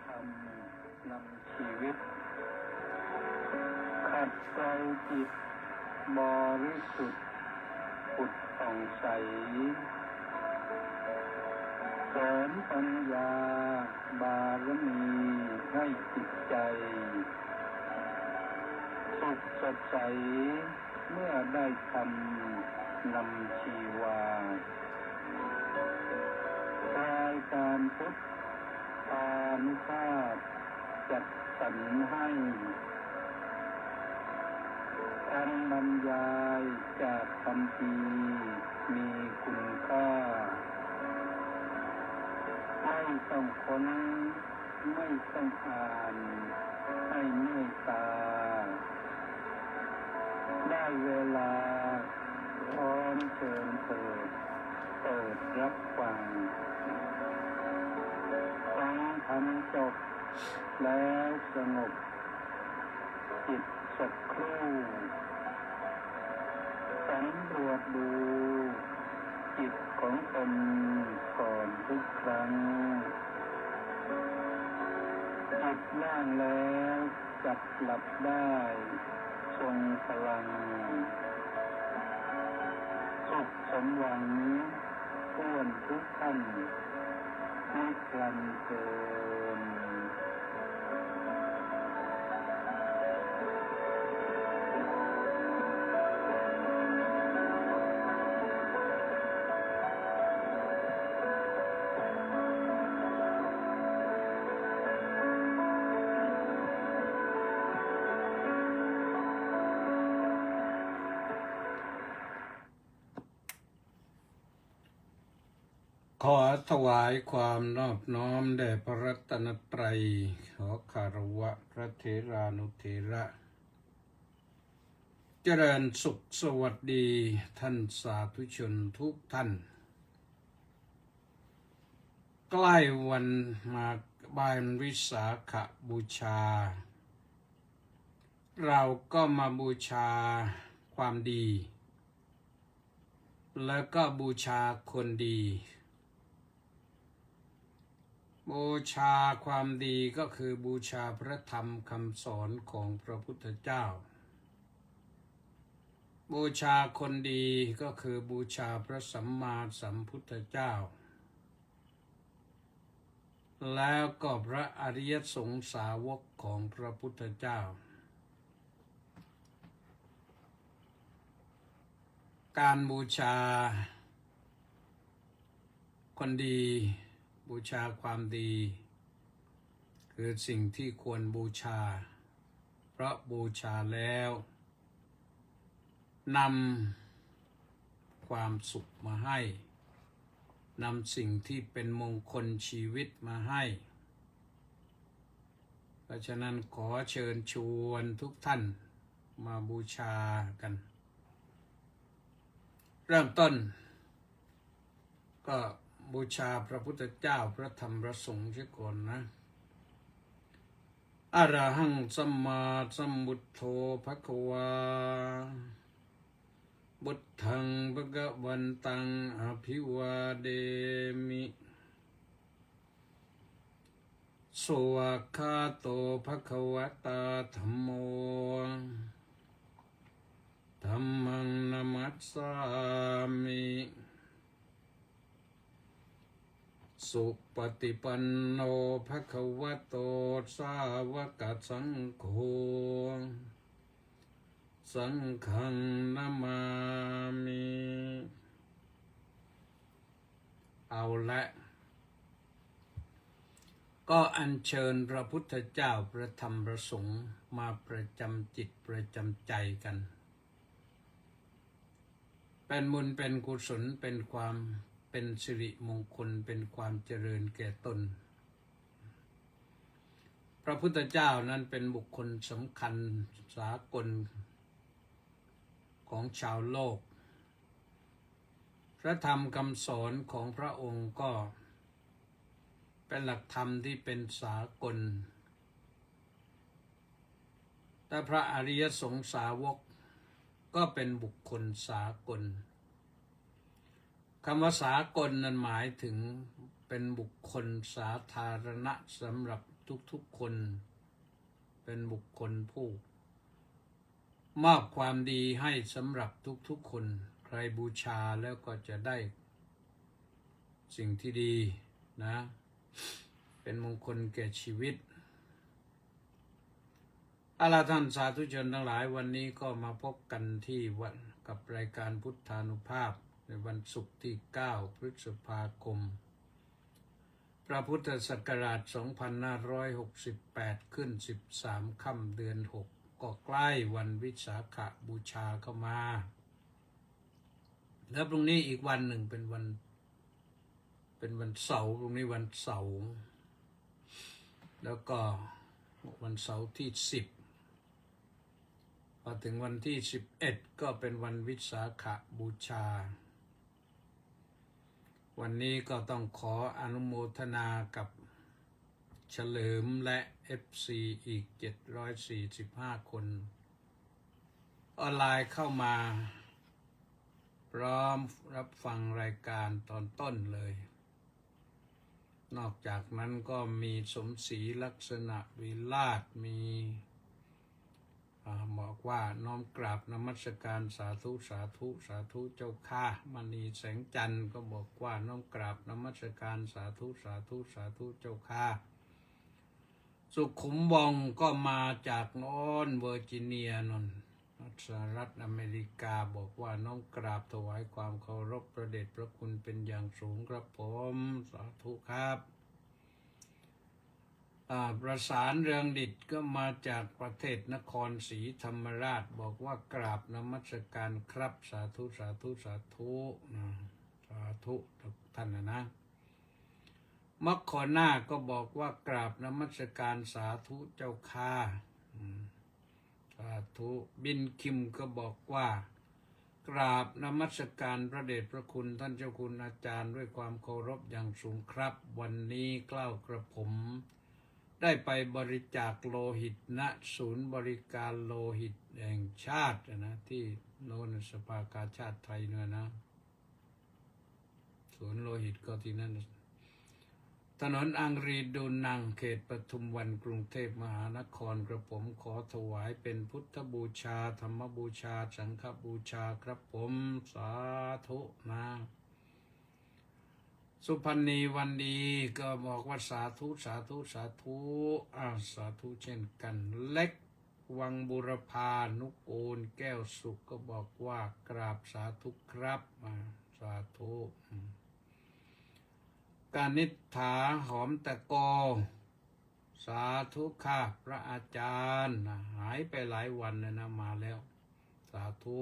ธรรมนำชีวิตขัดเกลาจิตบริสุทธิ์ผุดผ่องใสเสริมปัญญาบารมีให้จิตใจสุขสดใสเมื่อได้ทำนำชีวารายการพุทธานุภาพจัดสรรให้คำบรรยายจากคำพีมีคุณค่าไม่ต้องค้นไม่ต้องอ่านให้เมตตาได้เวลาพร้อมเชิญเปิดรับฟังทำจบแล้วสงบจิตสักครู่สำรวจดูจิตของตนก่อนทุกครั้งจิตว่างแล้วจับหลับได้ทรงพลังสุขสมหวังท้วนทุกท่านนิรันดร์เกินขอถวายความนอบน้อมแด่พระรัตนตรัยขอคารวะพระเถรานุเถระเจริญสุขสวัสดีท่านสาธุชนทุกท่านใกล้วันมาบานวิสาขบูชาเราก็มาบูชาความดีแล้วก็บูชาคนดีบูชาความดีก็คือบูชาพระธรรมคำสอนของพระพุทธเจ้าบูชาคนดีก็คือบูชาพระสัมมาสัมพุทธเจ้าแล้วก็พระอริยสงสาวกของพระพุทธเจ้าการบูชาคนดีบูชาความดีคือสิ่งที่ควรบูชาเพราะบูชาแล้วนำความสุขมาให้นำสิ่งที่เป็นมงคลชีวิตมาให้เพราะฉะนั้นขอเชิญชวนทุกท่านมาบูชากันเริ่มต้นก็บูชาพระพุทธเจ้าพระธรรมพระสงฆ์เสียก่อนนะอะระหังสัมมาสัมพุทโธภควาบุตถังภะคะวันตังอภิวาเดมิโสวากขาโตภควตาธัมโมธัมมังนัมมัสสามิสุปฏิปันโนภควโตสาวกสังโฆสังฆังนามามิเอาละก็อัญเชิญพระพุทธเจ้าพระธรรมพระสงฆ์มาประจำจิตประจำใจกันเป็นบุญเป็นกุศลเป็นความเป็นสิริมงคลเป็นความเจริญแก่ตนพระพุทธเจ้านั้นเป็นบุคคลสำคัญสากลของชาวโลกพระธรรมคำสอนของพระองค์ก็เป็นหลักธรรมที่เป็นสากลแต่พระอริยสงสาวกก็เป็นบุคคลสากลคำว่าสากลนั้นหมายถึงเป็นบุคคลสาธารณะสำหรับ ทุกๆคนเป็นบุคคลผู้มอบความดีให้สำหรับทุกๆคนใครบูชาแล้วก็จะได้สิ่งที่ดีนะเป็นมงคลแก่ชีวิตอาลาท่านสาธุชนทั้งหลายวันนี้ก็มาพบกันที่วันกับรายการพุทธานุภาพในวันศุกร์ที่9พฤษภาคมพระพุทธศักราช2568ขึ้น13ค่ำเดือน6ก็ใกล้วันวิสาขบูชาเข้ามาแล้วพรุ่งนี้อีกวันหนึ่งเป็นวันเสาร์พรุ่งนี้วันเสาร์แล้วก็วันเสาร์ที่10พอถึงวันที่11ก็เป็นวันวิสาขบูชาวันนี้ก็ต้องขออนุโมทนากับเฉลิมและ FC อีก745คนออนไลน์เข้ามาพร้อมรับฟังรายการตอนต้นเลยนอกจากนั้นก็มีสมศรีลักษณะวิราชมีบอกว่าน้อมกราบนมัสการสาธุสาธุสาธุเจ้าข้ามณีแสงจันทร์ก็บอกว่าน้อมกราบนมัสการสาธุสาธุสาธุเจ้าข้าสุขุมวงศ์ก็มาจากโน้นเวอร์จิเนียนนสหรัฐอเมริกาบอกว่าน้อมกราบถวายความเคารพพระเดชพระคุณเป็นอย่างสูงครับผมสาธุครับประสานเรืองดิตก็มาจากประเทศนครศรีธรรมราชบอกว่ากราบนมัสการครับสาธุสาธุสาธุสาธุท่านนะมัคคอนาก็บอกว่ากราบนมัสการสาธุเจ้าข้าสาธุบินคิมก็บอกว่ากราบนมัสการพระเดชพระคุณท่านเจ้าคุณอาจารย์ด้วยความเคารพอย่างสูงครับวันนี้เกล้ากระผมได้ไปบริจาคโลหิตณศูนย์บริการโลหิตแห่งชาตินะที่โน่นสภากาชาติไทยเนี่ยนะศูนย์โลหิตก็ที่นั่นถนนอังรีดูนังเขตปทุมวันกรุงเทพมหานครกระผมขอถวายเป็นพุทธบูชาธรรมบูชาสังฆบูชาครับผมสาธุนะสุพรรณีวันดีก็บอกว่าสาธุสาธุสาธุสาธุเช่นกันเล็กวังบุรพานุกูลแก้วสุขก็บอกว่ากราบสาธุครับสาธุการนิษฐาหอมตะโกสาธุค่ะพระอาจารย์หายไปหลายวันเลยนะมาแล้วสาธุ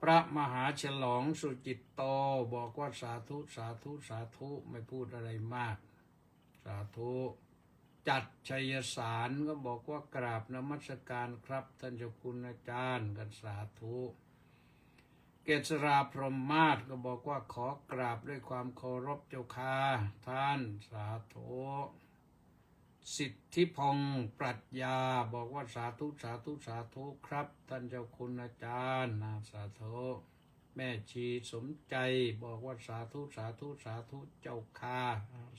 พระมหาฉลองสุจิตโตบอกว่าสาธุสาธุสาธุไม่พูดอะไรมากสาธุจัดชัยสารก็บอกว่ากราบนมัสการครับท่านเจ้าคุณอาจารย์กันสาธุเกษราพรหมมาศก็บอกว่าขอกราบด้วยความเคารพเจ้าค่ะท่านสาธุสิทธิพงศ์ปรัชญาบอกว่าสาธุสาธุสาธุครับท่านเจ้าคุณอาจารย์สาธุแม่ชีสมใจบอกว่าสาธุสาธุสาธุเจ้าค่ะ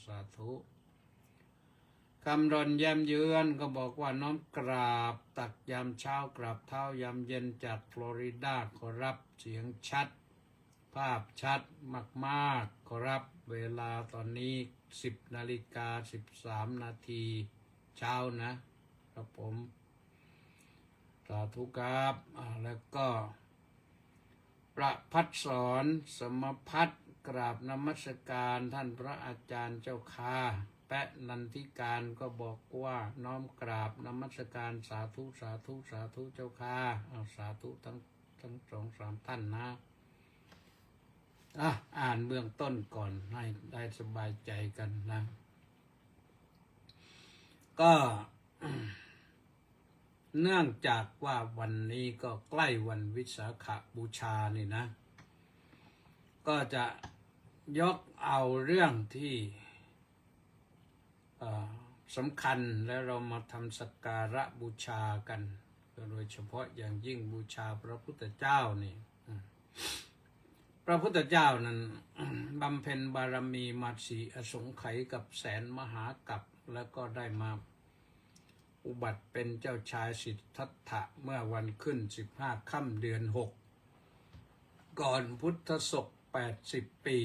สาธุคำรณแย้มเยือนก็บอกว่าน้อมกราบตักยามเช้ากราบเท้ายามเย็นจากฟลอริดาขอรับเสียงชัดภาพชัดมากๆขอรับเวลาตอนนี้10:13 นาทีเช้านะครับผมสาธุครับแล้วก็ประพัฒสอนสมพัฒน์กราบนมัสการท่านพระอาจารย์เจ้าค่ะแปะนันทิการก็บอกว่าน้อมกราบนมัสการสาธุสาธุสาธุเจ้าค่ะสาธุทั้ง2-3ท่านนะอ่านเบื้องต้นก่อนให้ได้สบายใจกันนะก็ เนื่องจากว่าวันนี้ก็ใกล้วันวิสาขบูชานี่นะก็จะยกเอาเรื่องที่สำคัญแล้วเรามาทำสักการะบูชากันโดยเฉพาะอย่างยิ่งบูชาพระพุทธเจ้านี่พ ระพุทธเจ้านั้น บำเพ็ญบารมีมาสีอสงไขยกับแสนมหากัปแล้วก็ได้มาอุบัติเป็นเจ้าชายสิทธัตถะเมื่อวันขึ้น15 ค่ำเดือน 6ก่อนพุทธศักราช80 ปี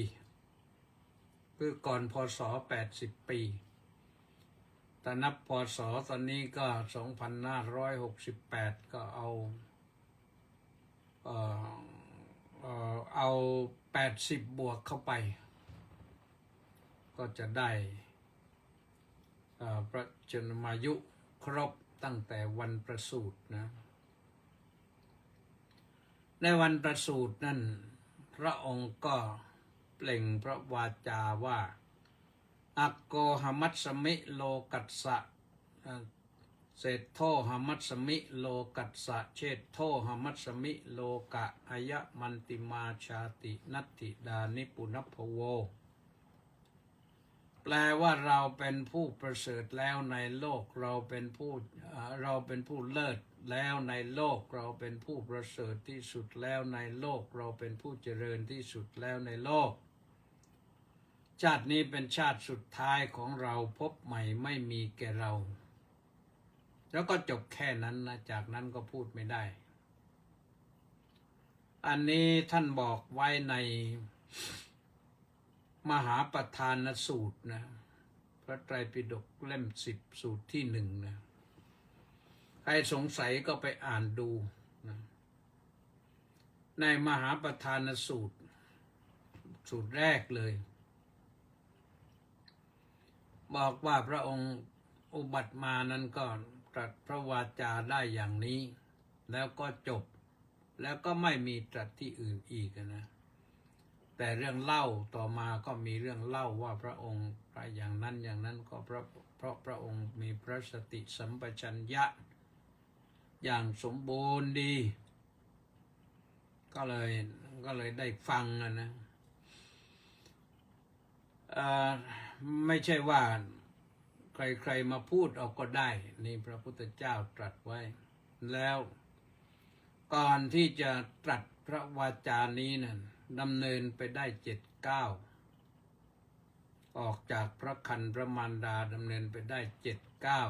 คือก่อนพศ80 ปีแต่นับพศตอนนี้ก็2568ก็เอา80 บวกเข้าไปก็จะได้พระชนมายุครบตั้งแต่วันประสูตินะในวันประสูตินั้นพระองค์ก็เปล่งพระวาจาว่าอักโกหมัสสมิโลกัสสะเศรษโธหมัสสมิโลกัสสะเชษโธหมัสสมิโลกะอายะมันติมาชาตินัตถิดานิปุณพโวแปลว่าเราเป็นผู้ประเสริฐแล้วในโลกเราเป็นผู้เลิศแล้วในโลกเราเป็นผู้ประเสริฐที่สุดแล้วในโลกเราเป็นผู้เจริญที่สุดแล้วในโลกชาตินี้เป็นชาติสุดท้ายของเราพบใหม่ไม่มีแก่เราแล้วก็จบแค่นั้นนะจากนั้นก็พูดไม่ได้อันนี้ท่านบอกไว้ในมหาประธานสูตรนะพระไตรปิฎกเล่ม10สูตรที่1นะใครสงสัยก็ไปอ่านดูนะในมหาประธานสูตรแรกเลยบอกว่าพระองค์อุบัติมานั้นก็ตรัสพระวาจาได้อย่างนี้แล้วก็จบแล้วก็ไม่มีตรัสที่อื่นอีกนะแต่เรื่องเล่าต่อมาก็มีเรื่องเล่าว่าพระองค์ไปอย่างนั้นก็เพราะพระองค์มีพระสติสัมปชัญญะอย่างสมบูรณ์ดีก็เลยได้ฟังนะไม่ใช่ว่าใครมาพูดเอาก็ได้นี่พระพุทธเจ้าตรัสไว้แล้วก่อนที่จะตรัสพระวาจานี้นั้นดำเนินไปได้7 ก้าวออกจากพระคันพระมารดาดำเนินไปได้7 ก้าว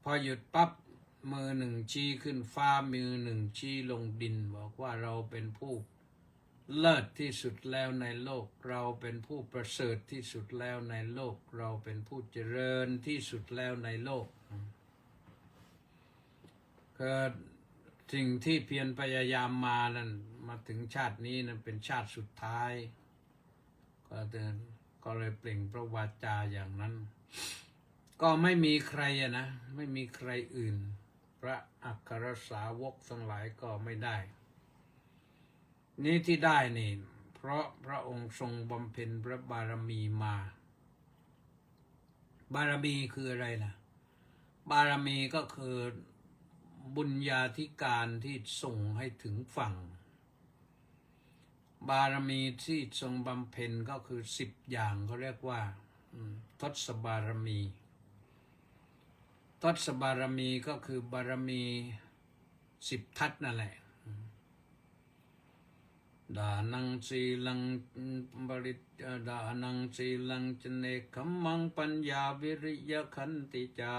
พอหยุดปั๊บมือ1ชี้ขึ้นฟ้ามือ1ชี้ลงดินบอกว่าเราเป็นผู้เลิศที่สุดแล้วในโลกเราเป็นผู้ประเสริฐที่สุดแล้วในโลกเราเป็นผู้เจริญที่สุดแล้วในโลกก็สิ่งที่เพียรพยายามมานั้นมาถึงชาตินี้นั้นเป็นชาติสุดท้ายก็เลยเปล่งพระวาจาอย่างนั้นก็ไม่มีใครนะไม่มีใครอื่นพระอัครสาวกทั้งหลายก็ไม่ได้นี้ที่ได้นี่เพราะพระองค์ทรงบำเพ็ญพระบารมีมาบารมีคืออะไรล่ะบารมีก็คือบุญญาธิการที่ส่งให้ถึงฝั่งบารมีที่ทรงบำเพ็ญก็คือ10 อย่างเขาเรียกว่าทศบารมีทศบารมีก็คือบารมี10 ทัศนั่นแหละดานังสีลังบริดานังสีลังจเนคัมมังปัญญาวิริยขันติจา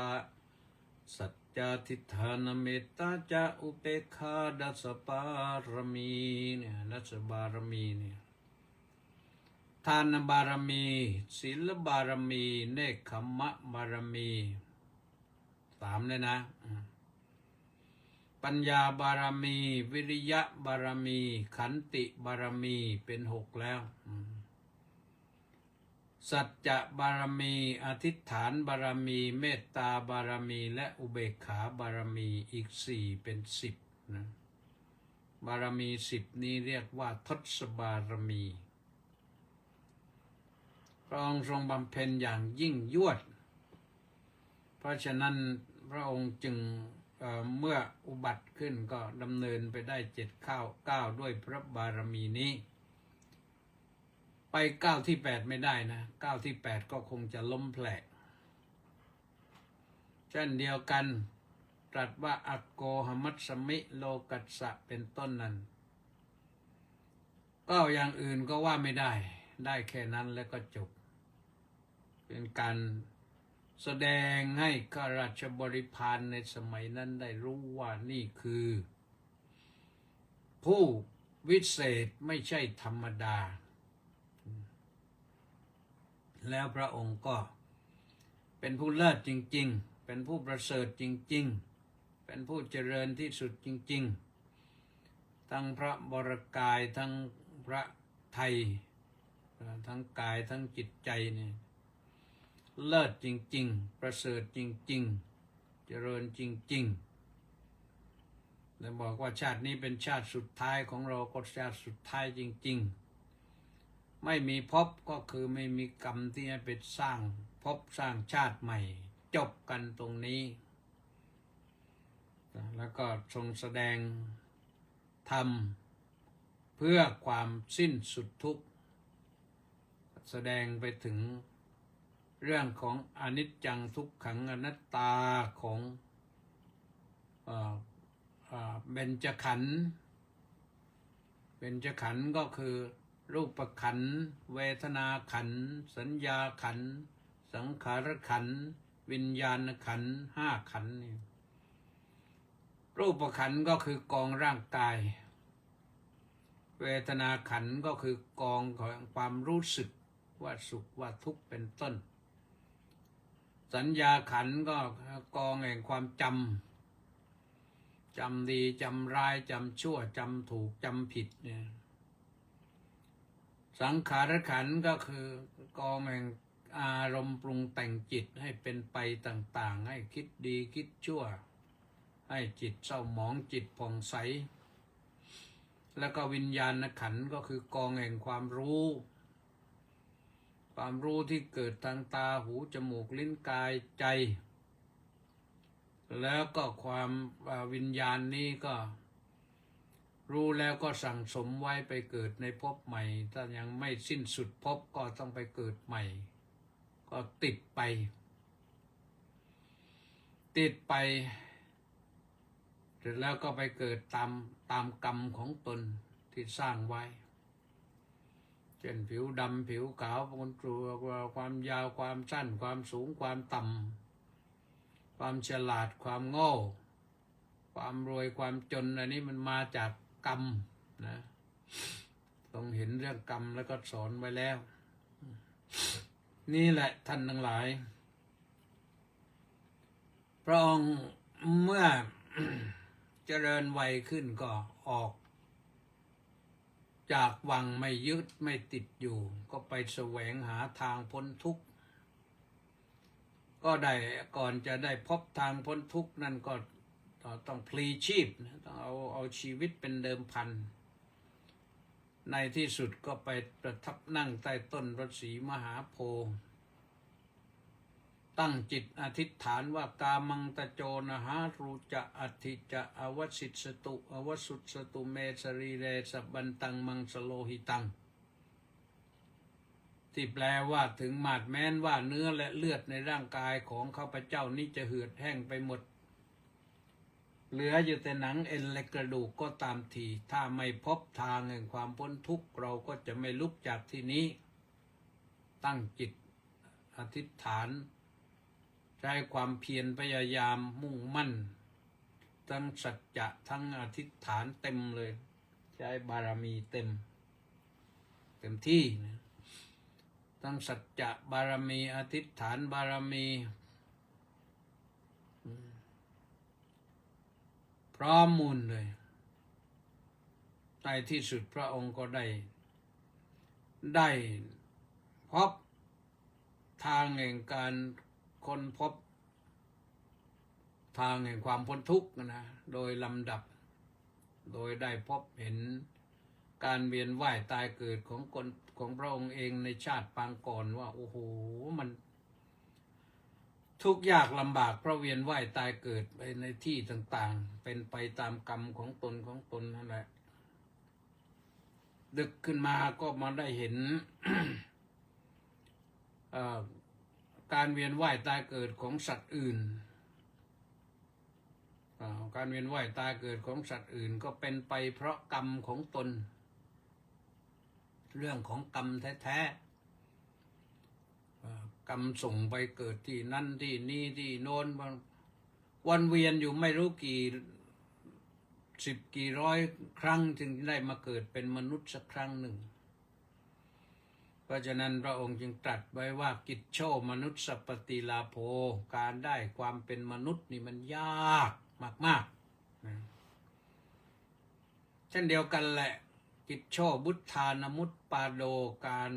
สัจจาทิฏฐานเมตตาจาอุเปกขาดัสบารมีเนี่ยดัสบารมีเนี่ยทานบารมีศีลบารมีเนคขมะบารมี3เลยนะปัญญาบารมีวิริยะบารมีขันติบารมีเป็น6แล้วสัจจะบารมีอธิษฐานบารมีเมตตาบารมีและอุเบกขาบารมีอีก4เป็น10นะบารมี10นี้เรียกว่าทศบารมีพระองค์ทรงบำเพ็ญอย่างยิ่งยวดเพราะฉะนั้นพระองค์จึงเมื่ออุบัติขึ้นก็ดำเนินไปได้7 ก้าวด้วยพระบารมีนี้ไปก้าวที่8ไม่ได้นะก้าวที่8ก็คงจะล้มแผลเช่นเดียวกันตรัสว่าอักโกหมัสสมิโลกัสสะเป็นต้นนั้น ก็อย่างอื่นก็ว่าไม่ได้ ได้แค่นั้นแล้วก็จบ เป็นการแสดงให้ข้าราชบริพารในสมัยนั้นได้รู้ว่านี่คือ ผู้วิเศษไม่ใช่ธรรมดา แล้วพระองค์ก็เป็นผู้เลิศจริงๆ เป็นผู้ประเสริฐจริงๆ เป็นผู้เจริญที่สุดจริงๆ ทั้งพระบรกายทั้งพระไทยทั้งกายทั้งจิตใจนี่เลิศจริงๆ ประเสริฐจริงๆ เจริญจริงๆแล้วบอกว่าชาตินี้เป็นชาติสุดท้ายของเราก็ชาติสุดท้ายจริงๆ ไม่มีภพก็คือไม่มีกรรมที่ให้ไปสร้างภพสร้างชาติใหม่จบกันตรงนี้ แล้วก็ทรงแสดงธรรมเพื่อความสิ้นสุดทุกข์แสดงไปถึงเรื่องของอนิจจังทุกขังอนัตตาของเบญจขันธ์เบญจขันธ์ก็คือรูปขันธ์เวทนาขันธ์สัญญาขันธ์สังขารขันธ์วิญญาณขันธ์ห้าขันธ์นี่รูปขันธ์ก็คือกองร่างกายเวทนาขันธ์ก็คือกองของความรู้สึกว่าสุขว่าทุกข์เป็นต้นสัญญาขันธ์ก็กองแห่งความจำดีจำร้ายจำชั่วจำถูกจำผิดเนี่ยสังขารขันธ์ก็คือกองแห่งอารมณ์ปรุงแต่งจิตให้เป็นไปต่างๆให้คิดดีคิดชั่วให้จิตเศร้าหมองจิตผ่องใสแล้วก็วิญญาณขันธ์ก็คือกองแห่งความรู้ที่เกิดทางตาหูจมูกลิ้นกายใจแล้วก็ความวิญญาณนี้ก็รู้แล้วก็สั่งสมไว้ไปเกิดในภพใหม่ถ้ายังไม่สิ้นสุดภพก็ต้องไปเกิดใหม่ก็ติดไปเสร็จแล้วก็ไปเกิดตามกรรมของตนที่สร้างไว้เช่นผิวดำผิวขาวความยาวความสั้นความสูงความต่ำความฉลาดความโง่ความรวยความจนอันนี้มันมาจากกรรมนะต้องเห็นเรื่องกรรมแล้วก็สอนไว้แล้วนี่แหละท่านทั้งหลายพระองค์เมื่อ เจริญวัยขึ้นก็ออกจากวังไม่ยึดไม่ติดอยู่ก็ไปแสวงหาทางพ้นทุกข์ก็ได้ก่อนจะได้พบทางพ้นทุกข์นั่นก็ต้องพลีชีพต้องเอาชีวิตเป็นเดิมพันในที่สุดก็ไปประทับนั่งใต้ต้นฤาษีมหาโพธิ์ตั้งจิตอธิษฐานว่ากามังตะโจนะหารูจะอธิจะอวสิตสตุอวสุตสตุเมสรีเรสับบันตังมังสโลหิตังที่แปลว่าถึงหมาดแม้นว่าเนื้อและเลือดในร่างกายของข้าพเจ้านี้จะเหือดแห้งไปหมดเหลืออยู่แต่หนังเอ็นและกระดูกก็ตามทีถ้าไม่พบทางแห่งความพ้นทุกข์เราก็จะไม่ลุกจากที่นี้ตั้งจิตอธิษฐานใช้ความเพียรพยายามมุ่งมั่นทั้งสัจจะทั้งอธิษฐานเต็มเลยใช้บารมีเต็มที่นะทั้งสัจจะบารมีอธิษฐานบารมีพร้อมมูลเลยในที่สุดพระองค์ก็ได้พบทางแห่งการค้นพบทางแห่งความพ้นทุกข์นะโดยลำดับโดยได้พบเห็นการเวียนว่ายตายเกิดของพระองค์เองในชาติปางก่อนว่าโอ้โหมันทุกข์ยากลำบากเพราะเวียนว่ายตายเกิดไปในที่ต่างๆเป็นไปตามกรรมของตนนั่นแหละดึกขึ้นมาก็มาได้เห็น การเวียนว่ายตายเกิดของสัตว์อื่นการเวียนว่ายตายเกิดของสัตว์อื่นก็เป็นไปเพราะกรรมของตน เรื่องของกรรมแท้ๆกรรมส่งไปเกิดที่นั่นที่นี่ที่โน้นวนเวียนอยู่ไม่รู้กี่10กี่ร้อยครั้งจึงได้มาเกิดเป็นมนุษย์สักครั้งหนึ่งเพราะฉะนั้นพระองค์จึงตรัสไว้ว่ากิจโชมนุษย์สัปติลาโภการได้ความเป็นมนุษย์นี่มันยากมากๆเช่นเดียวกันแหละกิจโชบุทธานมุตปาโดการ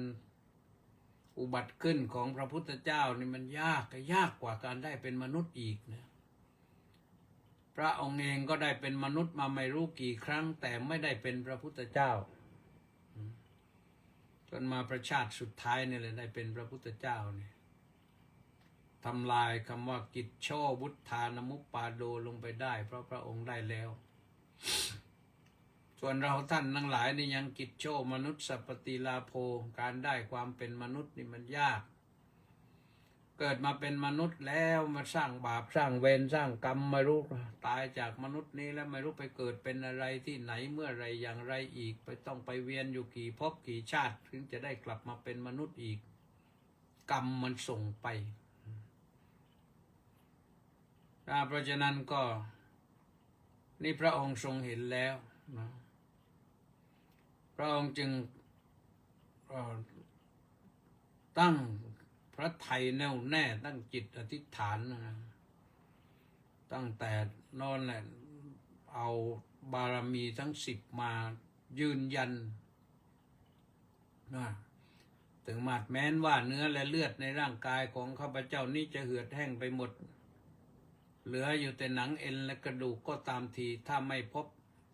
อุบัติขึ้นของพระพุทธเจ้านี่มันยากกว่าการได้เป็นมนุษย์อีกนะพระองค์เองก็ได้เป็นมนุษย์มาไม่รู้กี่ครั้งแต่ไม่ได้เป็นพระพุทธเจ้าจนมาประชาติสุดท้ายนี่แหละได้เป็นพระพุทธเจ้าเนี่ยทำลายคำว่ากิจโชวุฒานมุปปาโดลงไปได้เพราะพระองค์ได้แล้วส่วนเราท่านทั้งหลายนี่ยังกิจโชมนุษย์สัปติลาโภการได้ความเป็นมนุษย์นี่มันยากเกิดมาเป็นมนุษย์แล้วมาสร้างบาปสร้างเวรสร้างกรรมไม่รู้ตายจากมนุษย์นี้แล้วไม่รู้ไปเกิดเป็นอะไรที่ไหนเมื่อไรอย่างไรอีกไปต้องไปเวียนอยู่กี่ภพกี่ชาติถึงจะได้กลับมาเป็นมนุษย์อีกกรรมมันส่งไปเพราะฉะนั้นก็นี่พระองค์ทรงเห็นแล้วนะพระองค์จึงตั้งพระทัยแน่วแน่ตั้งจิตอธิษฐานนะตั้งแต่นอนแหละเอาบารมีทั้ง10มายืนยันนะถึงแม้นว่าเนื้อและเลือดในร่างกายของข้าพเจ้านี้จะเหือดแห้งไปหมดเหลืออยู่แต่หนังเอ็นและกระดูกก็ตามทีถ้าไม่พบ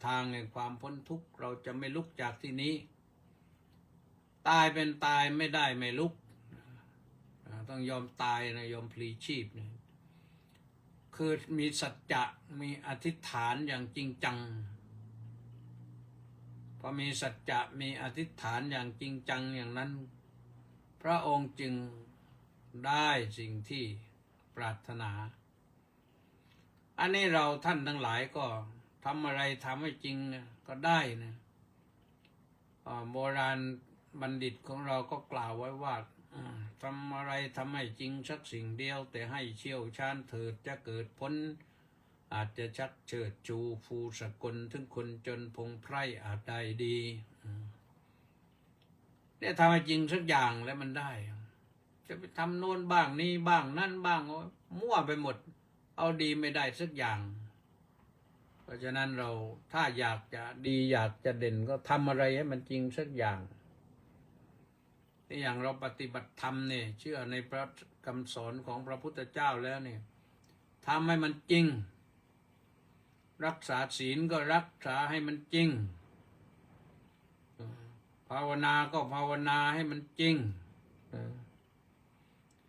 ทางแห่งความพ้นทุกข์เราจะไม่ลุกจากที่นี้ตายเป็นตายไม่ได้ไม่ลุกต้องยอมตายนะยอมพลีชีพนะคือมีสัจจะมีอธิษฐานอย่างจริงจังพอมีสัจจะมีอธิษฐานอย่างจริงจังอย่างนั้นพระองค์จึงได้สิ่งที่ปรารถนาอันนี้เราท่านทั้งหลายก็ทำอะไรทำให้จริงนะก็ได้นะโบราณบัณฑิตของเราก็กล่าวไว้ว่าทำอะไรทำให้จริงสักสิ่งเดียวแต่ให้เชี่ยวชาญเถิดจะเกิดผลอาจจะชักเชิดชูฟูสกลถึงคนจนพงไพร่อาจได้ดีเนี่ยทำให้จริงสักอย่างแล้วมันได้จะไปทำโน่นบ้างนี่บ้างนั่นบ้างมั่วไปหมดเอาดีไม่ได้สักอย่างเพราะฉะนั้นเราถ้าอยากจะดีอยากจะเด่นก็ทำอะไรให้มันจริงสักอย่างอย่างเราปฏิบัติธรรมเนี่ยเชื่อในพระคำสอนของพระพุทธเจ้าแล้วเนี่ยทำให้มันจริงรักษาศีลก็รักษาให้มันจริงภาวนาก็ภาวนาให้มันจริง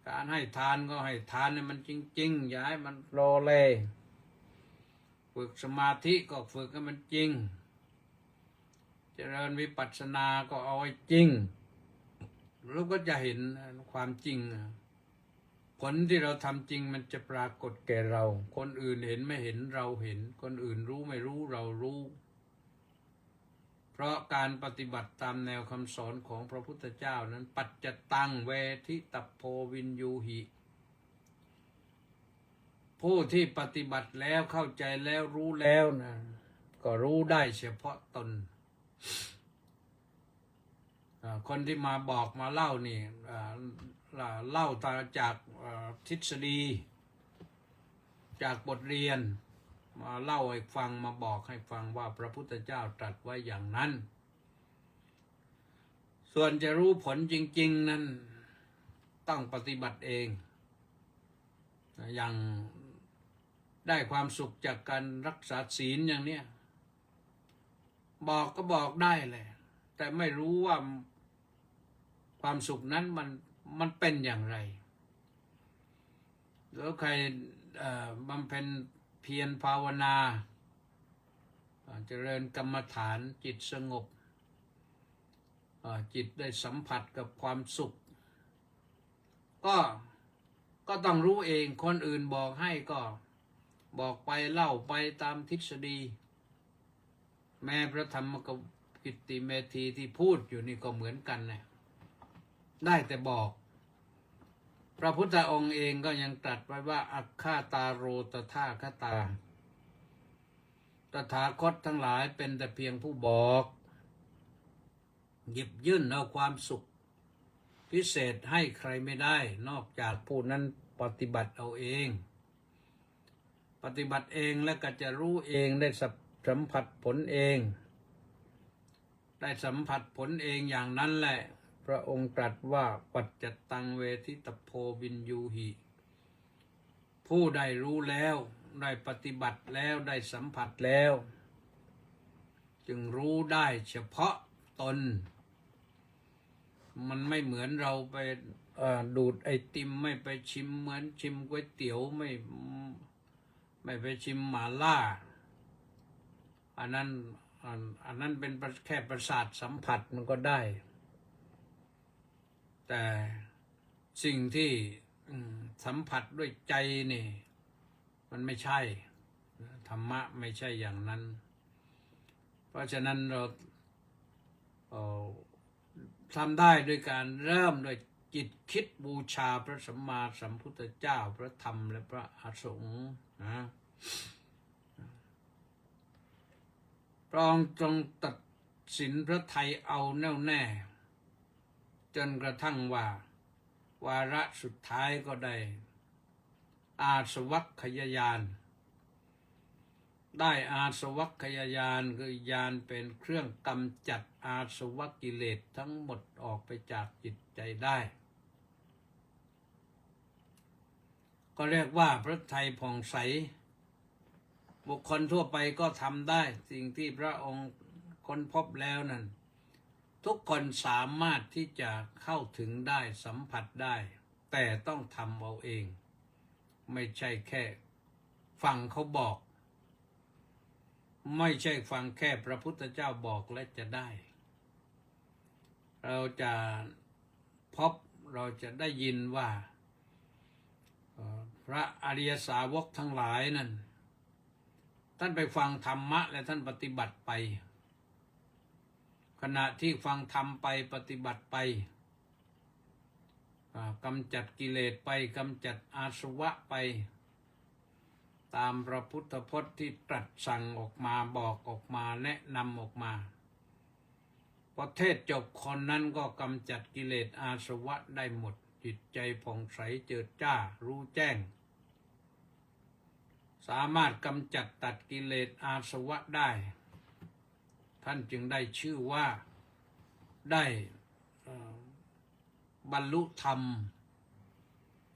การให้ทานก็ให้ทานให้มันจริงๆอย่าให้มันโลเลฝึกสมาธิก็ฝึกให้มันจริงเจริญวิปัสสนาก็เอาไว้จริงเราก็จะเห็นความจริงผลที่เราทำจริงมันจะปรากฏแก่เราคนอื่นเห็นไม่เห็นเราเห็นคนอื่นรู้ไม่รู้เรารู้เพราะการปฏิบัติตามแนวคำสอนของพระพุทธเจ้านั้นปัจจตังเวทิตัพโพวินยูหิผู้ที่ปฏิบัติแล้วเข้าใจแล้วรู้แล้วนะก็รู้ได้เฉพาะตนคนที่มาบอกมาเล่านี่เล่าตามจากทฤษฎีจากบทเรียนมาเล่าให้ฟังมาบอกให้ฟังว่าพระพุทธเจ้าตรัสไว้อย่างนั้นส่วนจะรู้ผลจริงๆนั้นต้องปฏิบัติเองอย่างได้ความสุขจากการรักษาศีลอย่างเนี้ยบอกก็บอกได้เลยแต่ไม่รู้ว่าความสุขนั้นมันเป็นอย่างไรแล้วใครบำเพ็ญเพียรภาวนาเจริญกรรมฐานจิตสงบจิตได้สัมผัสกับความสุขก็ต้องรู้เองคนอื่นบอกให้ก็บอกไปเล่าไปตามทฤษฎีแม้พระธรรม กิตติเมธีที่พูดอยู่นี่ก็เหมือนกันนะได้แต่บอก พระพุทธองค์เองก็ยังตรัสไว้ว่าอัคฆาตาโรตถาคตาตถาคตทั้งหลายเป็นแต่เพียงผู้บอกหยิบยื่นเอาความสุขพิเศษให้ใครไม่ได้นอกจากผู้นั้นปฏิบัติเอาเองปฏิบัติเองแล้วก็จะรู้เองได้สัมผัสผลเองได้สัมผัสผลเองอย่างนั้นแหละพระองค์ตรัสว่าปัจจตังเวทิตโพวินยูหิผู้ได้รู้แล้วได้ปฏิบัติแล้วได้สัมผัสแล้วจึงรู้ได้เฉพาะตนมันไม่เหมือนเราไปดูดไอติมไม่ไปชิมเหมือนชิมก๋วยเตี๋ยวไม่ไปชิมหม่าล่าอันนั้นเป็นแค่ประสาทสัมผัสมันก็ได้แต่สิ่งที่สัมผัสด้วยใจนี่มันไม่ใช่ธรรมะไม่ใช่อย่างนั้นเพราะฉะนั้นเราทำได้ด้วยการเริ่มโดยจิตคิดบูชาพระสัมมาสัมพุทธเจ้าพระธรรมและพระอสงฆ์นะพระองค์ทรงตัดสินพระทัยเอาแน่วแน่จนกระทั่งว่าวาระสุดท้ายก็ได้อาสวัคคยญาณได้อาสวัคคยญาณคือญาณเป็นเครื่องกำจัดอาสวะกิเลสทั้งหมดออกไปจากจิตใจได้ก็เรียกว่าพระทัยผ่องใสบุคคลทั่วไปก็ทำได้สิ่งที่พระองค์ค้นพบแล้วนั้นทุกคนสามารถที่จะเข้าถึงได้สัมผัสได้แต่ต้องทำเอาเองไม่ใช่แค่ฟังเขาบอกไม่ใช่ฟังแค่พระพุทธเจ้าบอกและจะได้เราจะพบเราจะได้ยินว่าพระอริยสาวกทั้งหลายนั้นท่านไปฟังธรรมะและท่านปฏิบัติไปขณะที่ฟังธรรมไปปฏิบัติไปกำจัดกิเลสไปกำจัดอาสวะไปตามพระพุทธพจน์ที่ตรัสสั่งออกมาบอกออกมาแนะนำออกมาพอเทศจบคนนั้นก็กำจัดกิเลสอาสวะได้หมดจิตใจผ่องใสเจิดจ้ารู้แจ้งสามารถกำจัดตัดกิเลสอาสวะได้ท่านจึงได้ชื่อว่าได้บรรลุธรรม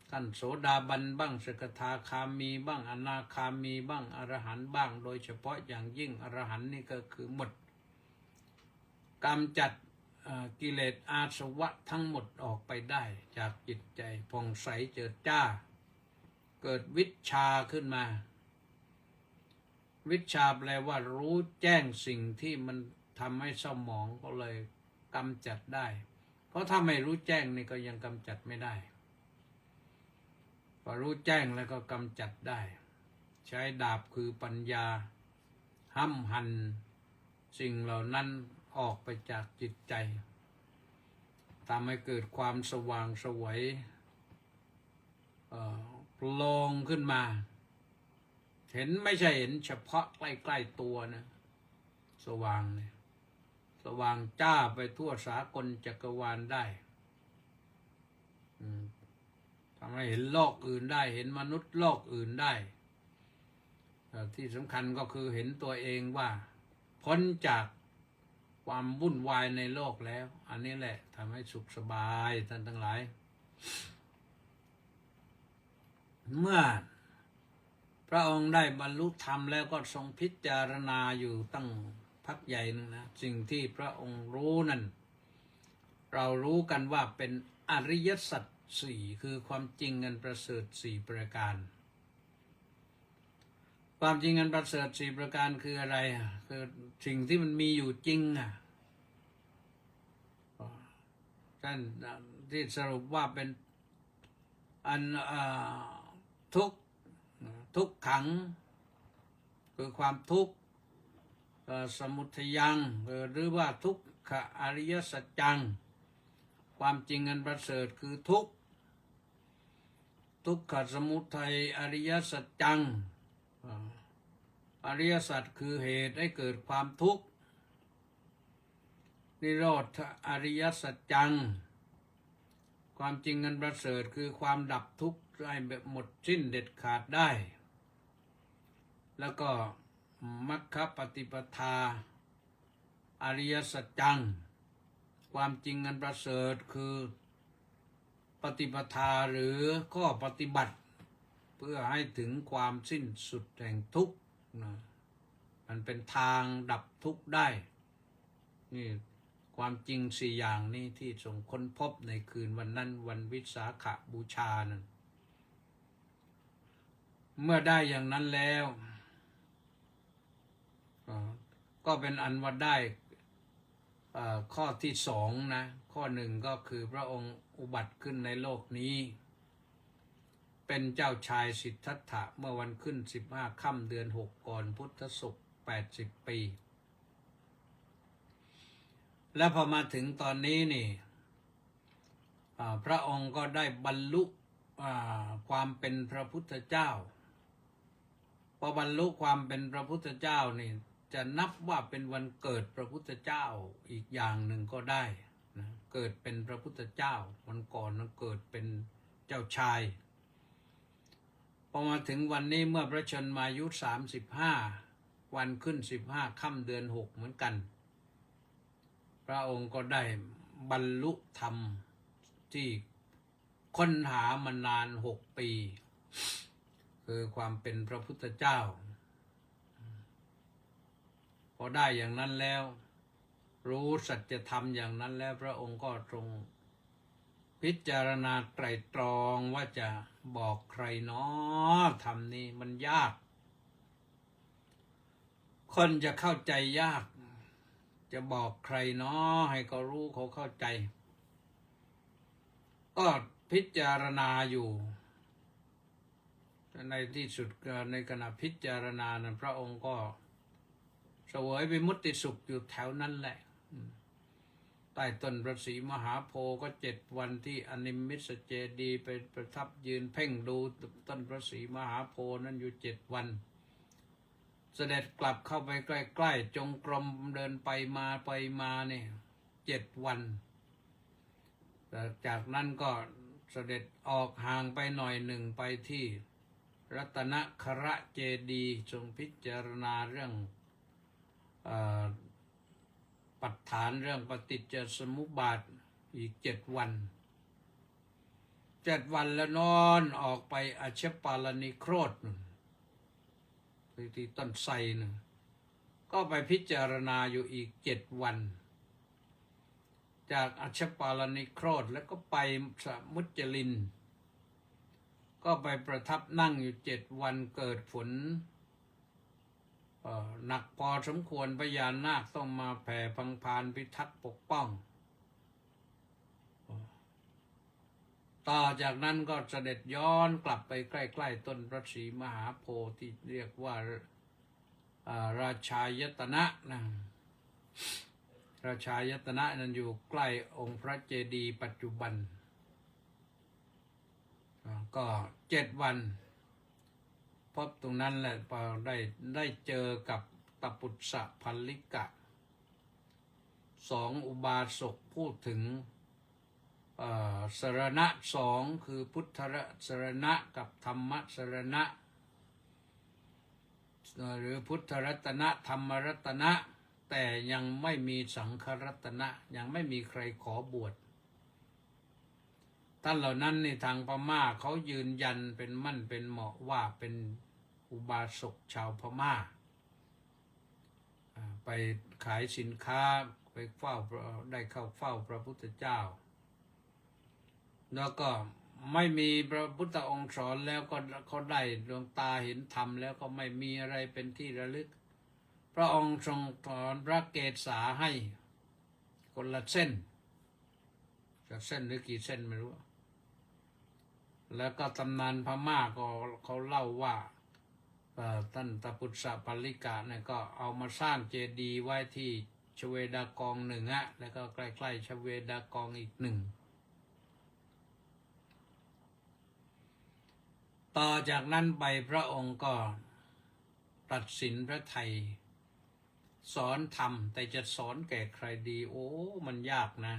ท่านโสดาบันบ้างสกทาคามีบ้างอนาคามีบ้างอรหันต์บ้างโดยเฉพาะอย่างยิ่งอรหันต์นี่ก็คือหมดกำจัดกิเลสอาสวะทั้งหมดออกไปได้จากจิตใจผ่องใสเจิดจ้าเกิดวิชชาขึ้นมาวิชชาแปลว่ารู้แจ้งสิ่งที่มันทำให้เศร้าหมองก็เลยกำจัดได้เพราะถ้าไม่รู้แจ้งนี่ก็ยังกำจัดไม่ได้พอรู้แจ้งแล้วก็กำจัดได้ใช้ดาบคือปัญญาห้ำหั่นสิ่งเหล่านั้นออกไปจากจิตใจทำให้เกิดความสว่างไสวโปร่งขึ้นมาเห็นไม่ใช่เห็นเฉพาะใกล้ๆตัวนะสว่างเนี่ยสว่างจ้าไปทั่วสากลจักรวาลได้ทำให้เห็นโลกอื่นได้เห็นมนุษย์โลกอื่นได้ที่สำคัญก็คือเห็นตัวเองว่าพ้นจากความวุ่นวายในโลกแล้วอันนี้แหละทำให้สุขสบายท่านทั้งหลายเมื่อพระองค์ได้บรรลุธรรมแล้วก็ทรงพิจารณาอยู่ตั้งพักใหญ่นึงนะสิ่งที่พระองค์รู้นั้นเรารู้กันว่าเป็นอริยสัจสี่คือความจริงอันประเสริฐสี่ประการความจริงอันประเสริฐสี่ประการคืออะไรคือสิ่งที่มันมีอยู่จริงท่านที่สรุปว่าเป็นอันทุกข์ทุกขังคือความทุกข์ สมุทัยังหรือว่าทุกขอริยสัจจังความจริงอันประเสริฐคือทุกขสมุทัยอริยสัจจังอริยสัจคือเหตุให้เกิดความทุกข์นิโรธอริยสัจจังความจริงอันประเสริฐคือความดับทุกข์ให้แบบหมดสิ้นเด็ดขาดได้แล้วก็มรรคปฏิปทาอริยสัจจังความจริงอันประเสริฐคือปฏิปทาหรือข้อปฏิบัติเพื่อให้ถึงความสิ้นสุดแห่งทุกข์นะมันเป็นทางดับทุกข์ได้นี่ความจริงสี่อย่างนี้ที่ทรงค้นพบในคืนวันนั้นวันวิสาขบูชานั้นเมื่อได้อย่างนั้นแล้วก็เป็นอันว่าได้ข้อที่สองนะข้อหนึ่งก็คือพระองค์อุบัติขึ้นในโลกนี้เป็นเจ้าชายสิทธัตถะเมื่อวันขึ้น15 ค่ำเดือน 6ก่อนพุทธศักราช80 ปีและพอมาถึงตอนนี้นี่พระองค์ก็ได้บรรลุความเป็นพระพุทธเจ้าพอบรรลุความเป็นพระพุทธเจ้านี่จะนับว่าเป็นวันเกิดพระพุทธเจ้าอีกอย่างหนึ่งก็ได้นะเกิดเป็นพระพุทธเจ้าวันก่อนนั้นเกิดเป็นเจ้าชายพอมาถึงวันนี้เมื่อพระชนมายุ35วันขึ้น15 ค่ำเดือน 6เหมือนกันพระองค์ก็ได้บรรลุธรรมที่ค้นหามานาน6 ปีคือความเป็นพระพุทธเจ้าพอได้อย่างนั้นแล้วรู้สัจธรรมอย่างนั้นแล้วพระองค์ก็ทรงพิจารณาไตร่ตรองว่าจะบอกใครเนาะธรรมนี้มันยากคนจะเข้าใจยากจะบอกใครเนาะให้เขารู้เขาเข้าใจก็พิจารณาอยู่ในที่สุดในขณะพิจารณานั้นพระองค์ก็เสวยวิมุตติสุขอยู่แถวนั้นแหละใต้ต้นพระศรีมหาโพธิ์ก็7 วันที่อนิมมิสเจดีย์ไปประทับยืนเพ่งดูต้นพระศรีมหาโพธิ์นั้นอยู่7 วันเสด็จกลับเข้าไปใกล้ๆจงกรมเดินไปมาเนี่ย7 วันจากนั้นก็เสด็จออกห่างไปหน่อยหนึ่งไปที่รัตนคระเจดีย์ทรงพิจารณาเรื่องปัฏฐานเรื่องปฏิจจสมุปบาทอีก7 วัน7 วันแล้วนอนออกไปอชปาลนิโครธที่ต้นไทรนึงก็ไปพิจารณาอยู่อีก7 วันจากอชปาลนิโครธแล้วก็ไปสมุจลินก็ไปประทับนั่งอยู่7 วันเกิดฝนหนักพอสมควรพญานาคต้องมาแผ่พังพานพิทักษ์ปกป้องต่อจากนั้นก็เสด็จย้อนกลับไปใกล้ๆต้นพระศรีมหาโพธิ์ที่เรียกว่าราชายตนะนะราชายตนะนั้นอยู่ใกล้องค์พระเจดีย์ปัจจุบันก็7 วันพบตรงนั้นแหละพอได้เจอกับตปุตสะพัลลิกะ2 อุบาสกพูดถึงสรณะ2คือพุทธสรณะกับธรรมสรณะหรือพุทธรัตนะธรรมรัตนะแต่ยังไม่มีสังฆรัตนะยังไม่มีใครขอบวชท่านเหล่านั้นในทางพม่าเขายืนยันเป็นมั่นเป็นเหมาะว่าเป็นอุบาสกชาวพม่าไปขายสินค้าไปเฝ้าได้เข้าเฝ้าพระพุทธเจ้าแล้วก็ไม่มีพระพุทธองค์สอนแล้วก็เขาได้ดวงตาเห็นธรรมแล้วก็ไม่มีอะไรเป็นที่ระลึกพระองค์ทรงสอนพระเกศาให้คนละเส้นจะเส้นหรือกี่เส้นไม่รู้แล้วก็ตำนานพม่าก็เขาเล่าว่า ท่านตปุตสะปัลลิกะเนี่ยก็เอามาสร้างเจดีย์ไว้ที่ชเวดากองหนึ่งแล้วก็ใกล้ๆชเวดากองอีกหนึ่งต่อจากนั้นไปพระองค์ก็ตัดสินพระไทยสอนธรรมแต่จะสอนแก่ใครดีโอ้มันยากนะ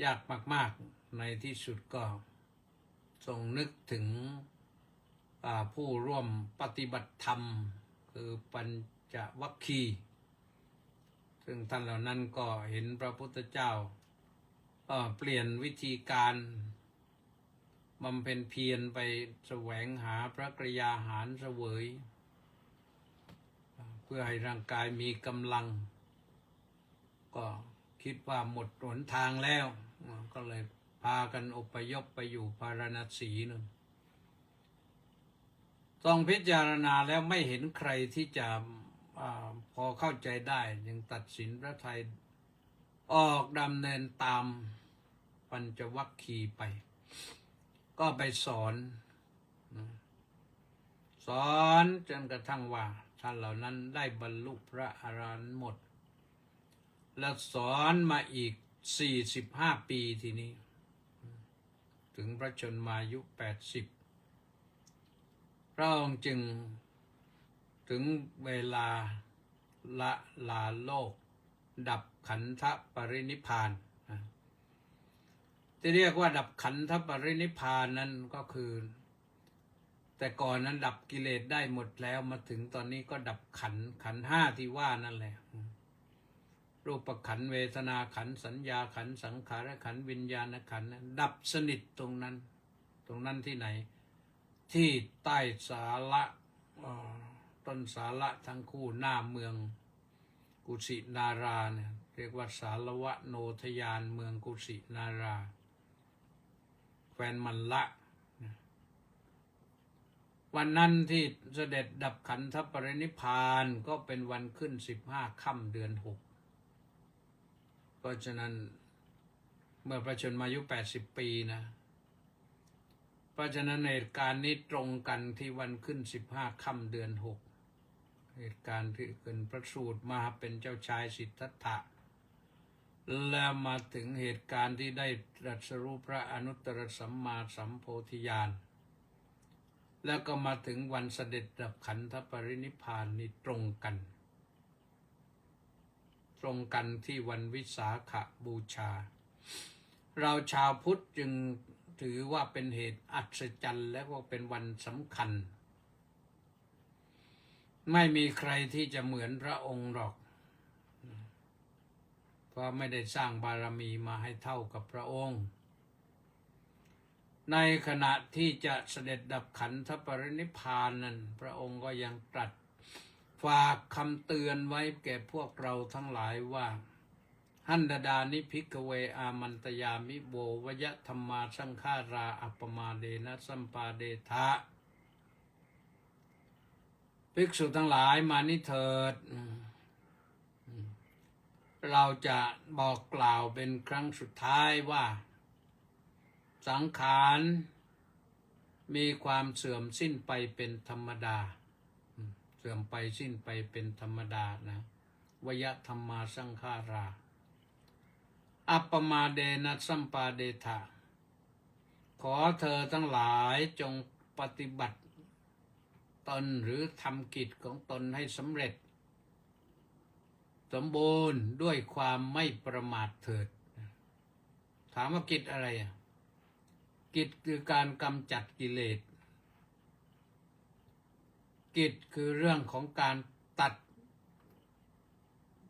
ยากมากๆในที่สุดก็ทรงนึกถึงผู้ร่วมปฏิบัติธรรมคือปัญจวัคคีย์ซึ่งท่านเหล่านั้นก็เห็นพระพุทธเจ้าเปลี่ยนวิธีการบำเพ็ญเพียรไปแสวงหาพระกยาหารเสวยเพื่อให้ร่างกายมีกำลังก็คิดว่าหมดหนทางแล้วก็เลยพากันอพยพไปอยู่พาราณสีนั่นต้องพิจารณาแล้วไม่เห็นใครที่จะพอเข้าใจได้ยังตัดสินพระทัยออกดำเนินตามปัญจวัคคีย์ไปก็ไปสอนจนกระทั่งว่าท่านเหล่านั้นได้บรรลุพระอรหันต์หมดและสอนมาอีก45 ปีทีนี้ถึงพระชนมายุ80พระองค์จึงถึงเวลาละลาโลกดับขันธปรินิพพานที่เรียกว่าดับขันธปรินิพพานนั้นก็คือแต่ก่อนนั้นดับกิเลสได้หมดแล้วมาถึงตอนนี้ก็ดับขันธ์ห้าที่ว่านั่นแหละรูปขันธ์เวทนาขันธ์สัญญาขันธ์สังขารขันธ์วิญญาณขันธ์ดับสนิทตรงนั้นที่ไหนที่ใต้สาระต้นสาระทั้งคู่หน้าเมืองกุสินาราเนี่ยเรียกว่าสารวะโนทยานเมืองกุสินาราแคว้นมัลละวันนั้นที่เสด็จดับขันธปรินิพพานก็เป็นวันขึ้น15 ค่ำเดือน 6เพราะฉะนั้นเมื่อพระชนมายุ80 ปีนะเพราะฉะนั้นเหตุการณ์นี้ตรงกันที่วันขึ้น15 ค่ำเดือน 6เหตุการณ์ที่ขึ้นพระสูตรมาเป็นเจ้าชายสิทธัตถะแล้วมาถึงเหตุการณ์ที่ได้ตรัสรู้พระอนุตตรสัมมาสัมโพธิญาณแล้วก็มาถึงวันเสด็จดับขันธปรินิพพานนี่ตรงกันที่วันวิสาขบูชาเราชาวพุทธจึงถือว่าเป็นเหตุอัศจรรย์และก็เป็นวันสำคัญไม่มีใครที่จะเหมือนพระองค์หรอกเพราะไม่ได้สร้างบารมีมาให้เท่ากับพระองค์ในขณะที่จะเสด็จดับขันธปรินิพพานนั้นพระองค์ก็ยังตรัสฝากคำเตือนไว้แก่พวกเราทั้งหลายว่าหันดดานิภิกขเวอามันตยามิโบวยธรรมาสังฆาราอัปปมาเดนะสัมปาเดทะภิกษุทั้งหลายมานิเถิดเราจะบอกกล่าวเป็นครั้งสุดท้ายว่าสังขารมีความเสื่อมสิ้นไปเป็นธรรมดาเสื่อมไปสิ้นไปเป็นธรรมดานะวยธรรมาสังขาราอัปปมาเดนะสัมปาเดทะขอเธอทั้งหลายจงปฏิบัติตนหรือทำกิจของตนให้สำเร็จสมบูรณ์ด้วยความไม่ประมาทเถิดถามว่ากิจอะไรกิจคือการกำจัดกิเลสกิจคือเรื่องของการตัด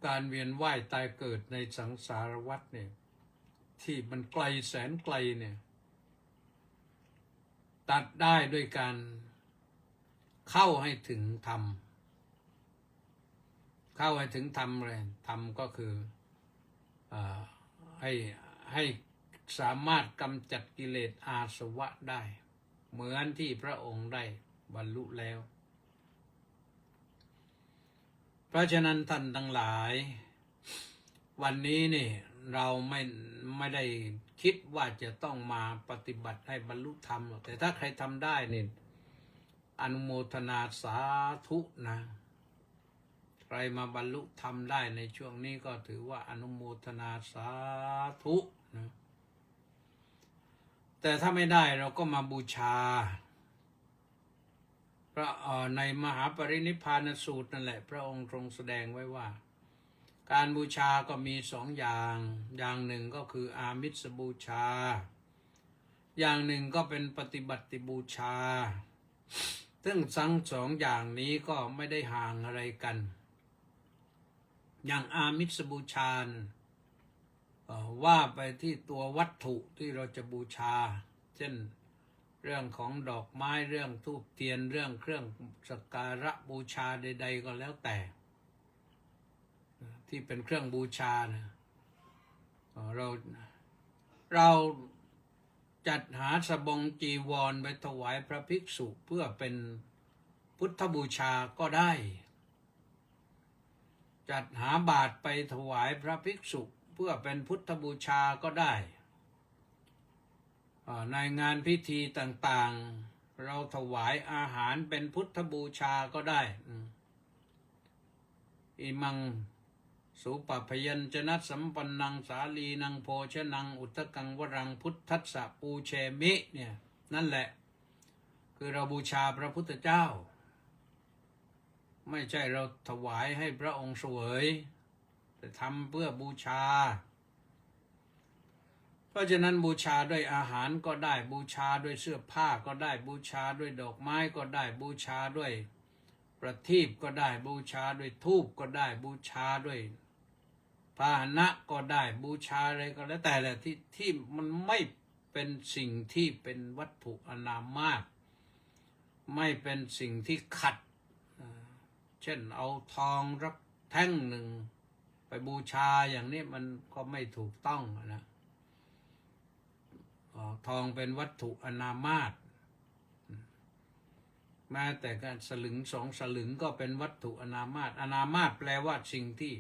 การเวียนว่ายตายเกิดในสังสารวัฏเนี่ยที่มันไกลแสนไกลเนี่ยตัดได้ด้วยการเข้าให้ถึงธรรมเข้าให้ถึงธรรมเลยธรรมก็คือให้สามารถกำจัดกิเลสอาสวะได้เหมือนที่พระองค์ได้บรรลุแล้วเพราะฉะนั้นท่านทั้งหลายวันนี้นี่เราไม่ได้คิดว่าจะต้องมาปฏิบัติให้บรรลุธรรมแต่ถ้าใครทำได้นี่ อนุโมทนาสาธุนะใครมาบรรลุธรรมได้ในช่วงนี้ก็ถือว่าอนุโมทนาสาธุนะแต่ถ้าไม่ได้เราก็มาบูชาพระในมหาปรินิพพานสูตรนั่นแหละพระองค์ทรงแสดงไว้ว่าการบูชาก็มีสองอย่างอย่างหนึ่งก็คืออามิสบูชาอย่างหนึ่งก็เป็นปฏิบัติบูชาซึ่งทั้งสองอย่างนี้ก็ไม่ได้ห่างอะไรกันอย่างอามิสบูชาว่าไปที่ตัววัตถุที่เราจะบูชาเช่นเรื่องของดอกไม้เรื่องธูปเทียนเรื่องเครื่องสักการะบูชาใดๆก็แล้วแต่ที่เป็นเครื่องบูชานะเราจัดหาสบงจีวรไปถวายพระภิกษุเพื่อเป็นพุทธบูชาก็ได้จัดหาบาตรไปถวายพระภิกษุเพื่อเป็นพุทธบูชาก็ได้ในงานพิธีต่างๆเราถวายอาหารเป็นพุทธบูชาก็ได้อิมังสุปพยัญชนะสัมปันนังสาลีนังโภชนังอุทกังวรังพุทธัสสะปูเชมิเนี่ยนั่นแหละคือเราบูชาพระพุทธเจ้าไม่ใช่เราถวายให้พระองค์เสวยแต่ทำเพื่อบูชาเพราะฉะนั้นบูชาด้วยอาหารก็ได้บูชาด้วยเสื้อผ้าก็ได้บูชาด้วยดอกไม้ก็ได้บูชาด้วยประทีปก็ได้บูชาด้วยธูปก็ได้บูชาด้วยพาหนะก็ได้บูชาอะไรก็แล้วแต่แหละที่มันไม่เป็นสิ่งที่เป็นวัตถุอนามมากไม่เป็นสิ่งที่ขัดเช่นเอาทองรักแท่งหนึ่งไปบูชาอย่างนี้มันก็ไม่ถูกต้องนะทองเป็นวัตถุอนามมาตแม้แต่การสลึงสองสลึงก็เป็นวัตถุอนามมาตแปลว่าสิ่งที่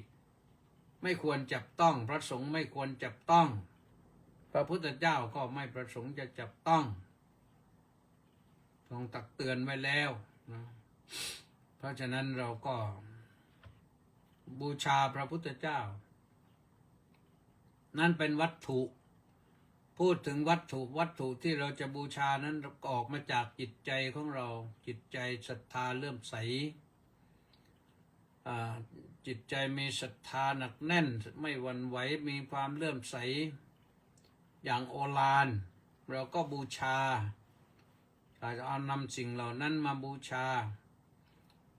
ไม่ควรจับต้องพระสงฆ์ไม่ควรจับต้องพระพุทธเจ้าก็ไม่ประสงค์จะจับต้องทรงตักเตือนไว้แล้วนะเพราะฉะนั้นเราก็บูชาพระพุทธเจ้านั่นเป็นวัตถุพูดถึงวัตถุที่เราจะบูชานั้นออกมาจากจิตใจของเราจิตใจศรัทธาเลื่อมใสจิตใจมีศรัทธาหนักแน่นไม่หวั่นไหวมีความเลื่อมใสอย่างโอฬารเราก็บูชาเราจะเอานำสิ่งเหล่านั้นมาบูชา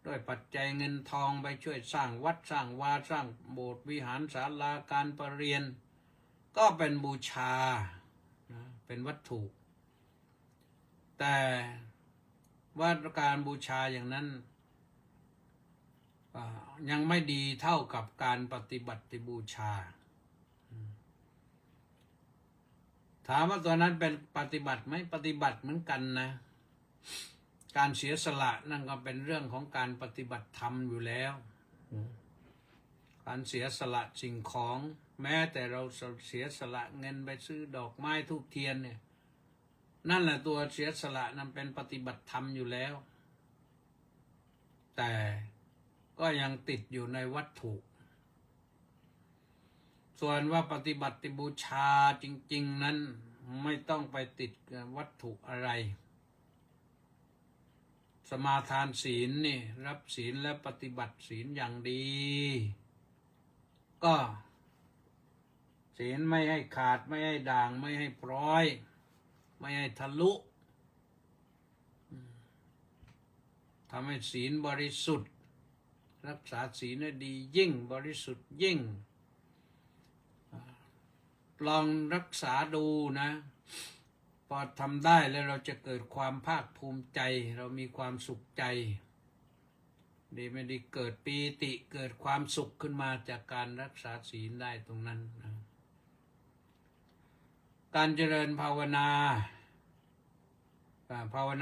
ด้วยปัจจัยเงินทองไปช่วยสร้างวัดสร้างวาสร้างโบสถ์วิหารศาลาการประเรียนก็เป็นบูชาเป็นวัตถุแต่ว่าการบูชาอย่างนั้นยังไม่ดีเท่ากับการปฏิบัติบูชาถามว่าตัวนั้นเป็นปฏิบัติไหมปฏิบัติเหมือนกันนะการเสียสละนั่นก็เป็นเรื่องของการปฏิบัติธรรมอยู่แล้วการเสียสละสิ่งของแม้แต่เราเสียสละเงินไปซื้อดอกไม้ธูปเทียนเนี่ยนั่นแหละตัวเสียสละนั้นเป็นปฏิบัติธรรมอยู่แล้วแต่ก็ยังติดอยู่ในวัตถุส่วนว่าปฏิบัติบูชาจริงๆนั้นไม่ต้องไปติดกับวัตถุอะไรสมาทานศีลนี่รับศีลและปฏิบัติศีลอย่างดีก็ศีลไม่ให้ขาดไม่ให้ด่างไม่ให้พร้อยไม่ให้ทะลุทำให้ศีลบริสุทธิ์รักษาศีลให้ดียิ่งบริสุทธิ์ยิ่งลองรักษาดูนะพอทำได้แล้วเราจะเกิดความภาคภูมิใจเรามีความสุขใจดีไม่ดีเกิดปีติเกิดความสุขขึ้นมาจากการรักษาศีลได้ตรงนั้นนะการเจริญภาวน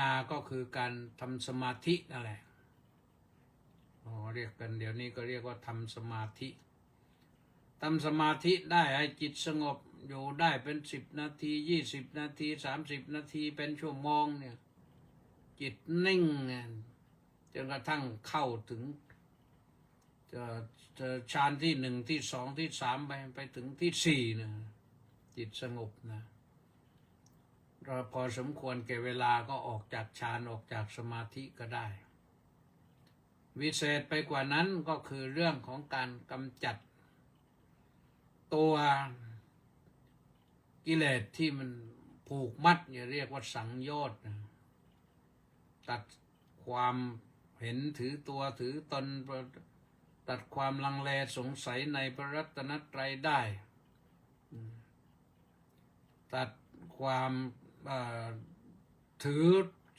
าก็คือการทำสมาธินั่นแหละเรียกกันเดี๋ยวนี้ก็เรียกว่าทำสมาธิทำสมาธิได้ให้จิตสงบอยู่ได้เป็น10 นาที20 นาที30 นาทีเป็นชั่วโมงเนี่ย จิตนิ่งจนกระทั่งเข้าถึงจะฌานที่หนึ่งที่สองที่สามไปถึงที่สี่นะจิตสงบนะเราพอสมควรแก่เวลาก็ออกจากฌานออกจากสมาธิก็ได้วิเศษไปกว่านั้นก็คือเรื่องของการกำจัดตัวกิเลสที่มันผูกมัดอย่าเรียกว่าสังโยชน์นะตัดความเห็นถือตัวถือตนตัดความลังเลสงสัยในพระรัตนตรัยได้ตัดความถือ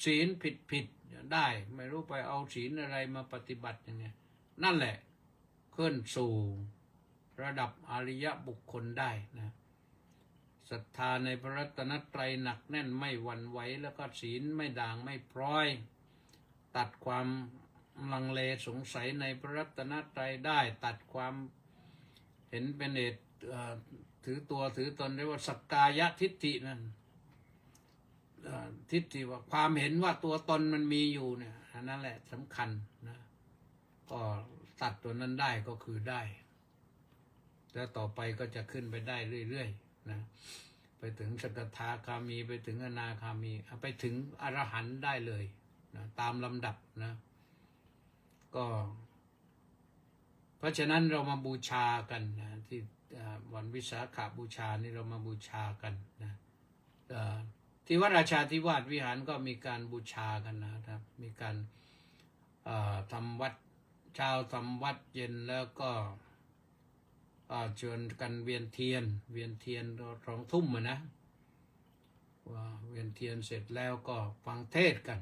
ศีลผิดได้ไม่รู้ไปเอาศีลอะไรมาปฏิบัติอย่างเงี้ยนั่นแหละขึ้นสู่ระดับอริยบุคคลได้นะศรัทธาในพระรัตนตรัยหนักแน่นไม่หวั่นไหวแล้วก็ศีลไม่ด่างไม่พร้อยตัดความลังเลสงสัยในพระรัตนตรัยได้ตัดความเห็นเป็นเหตุถือตัวถือตนเรียกว่าสักกายทิฏฐินั่นทิฏฐิว่าความเห็นว่าตัวตนมันมีอยู่เนี่ยอันนั้นแหละสำคัญนะก็ตัดตัวนั้นได้ก็คือได้แล้วต่อไปก็จะขึ้นไปได้เรื่อยๆนะไปถึงสกทาคามีไปถึงอนาคามีไปถึงอรหันต์ได้เลยนะตามลำดับนะก็เพราะฉะนั้นเรามาบูชากันนะที่วันวิสาขบูชานี่เรามาบูชากันนะที่วัดราชาธิวาสวิหารก็มีการบูชากันนะครับมีการทำวัดเช้าทำวัดเย็นแล้วก็เชิญกันเวียนเทียน2 ทุ่มนะว่าเวียนเทียนเสร็จแล้วก็ฟังเทศกัน